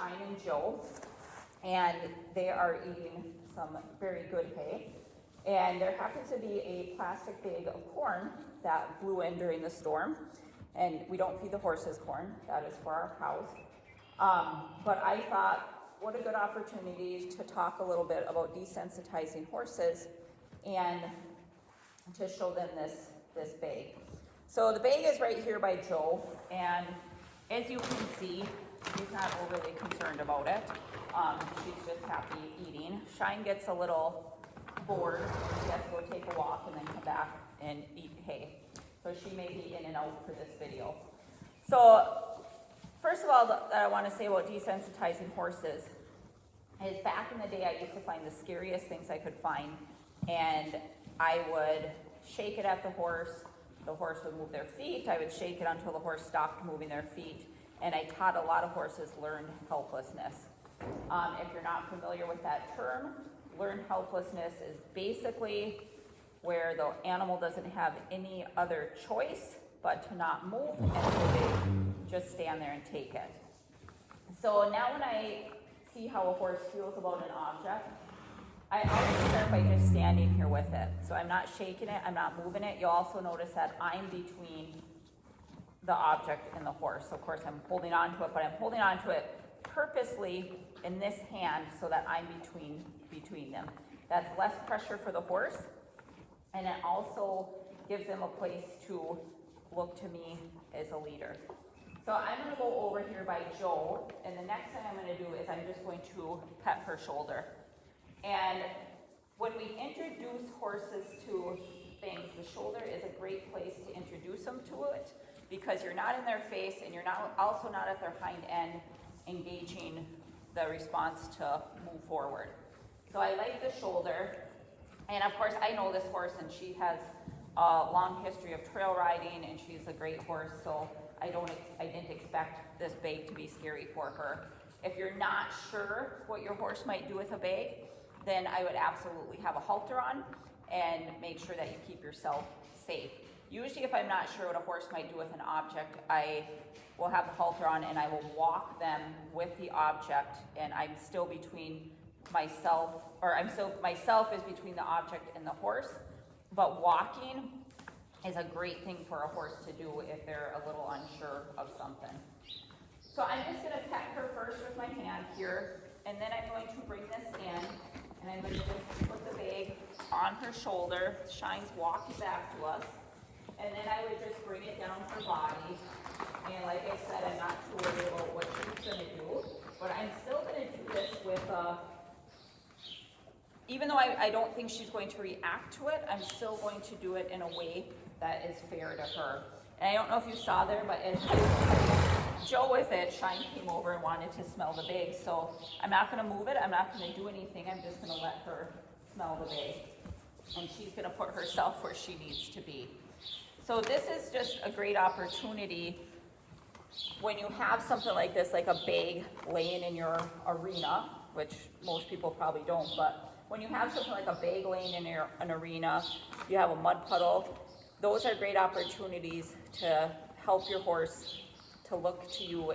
Shine and Joe, and they are eating some very good hay. And there happens to be a plastic bag of corn that blew in during the storm. And we don't feed the horses corn, that is for our cows. But I thought, what a good opportunity to talk a little bit about desensitizing horses and to show them this bag. So the bag is right here by Joe, and as you can see, she's not overly concerned about it. She's just happy eating. Shine gets a little bored. She has to go take a walk and then come back and eat hay. So she may be in and out for this video. So first of all, that I want to say about desensitizing horses is back in the day I used to find the scariest things I could find, and I would shake it at the horse would move their feet, I would shake it until the horse stopped moving their feet, and I taught a lot of horses learned helplessness. If you're not familiar with that term, learned helplessness is basically where the animal doesn't have any other choice but to not move, and so they just stand there and take it. So now when I see how a horse feels about an object, I always start by just standing here with it. So I'm not shaking it, I'm not moving it. You'll also notice that I'm between the object and the horse. So of course I'm holding on to it, but I'm holding on to it purposely in this hand so that I'm between them. That's less pressure for the horse, and it also gives them a place to look to me as a leader. So I'm going to go over here by Joe, and the next thing I'm going to do is I'm just going to pet her shoulder. And when we introduce horses to things, the shoulder is a great place to introduce them to it, because you're not in their face and you're also not at their hind end engaging the response to move forward. So I like the shoulder, and of course I know this horse, and she has a long history of trail riding, and she's a great horse, so I didn't expect this bag to be scary for her. If you're not sure what your horse might do with a bag, then I would absolutely have a halter on and make sure that you keep yourself safe. Usually if I'm not sure what a horse might do with an object, I will have the halter on and I will walk them with the object, and I'm still between myself is between the object and the horse. But walking is a great thing for a horse to do if they're a little unsure of something. So I'm just going to pet her first with my hand here, and then I'm going to bring this in, and I'm going to just put the bag on her shoulder. Shine's walking back to us, and then I would just bring it down her body. And like I said, I'm not too worried about what she's going to do, but I'm still going to do this with even though I don't think she's going to react to it, I'm still going to do it in a way that is fair to her. And I don't know if you saw there, but as Joe with it, Shine came over and wanted to smell the bag. So I'm not going to move it. I'm not going to do anything. I'm just going to let her smell the bag. And she's going to put herself where she needs to be. So this is just a great opportunity when you have something like this, like a bag laying in your arena, which most people probably don't, but when you have something like a bag laying in an arena, you have a mud puddle, those are great opportunities to help your horse to look to you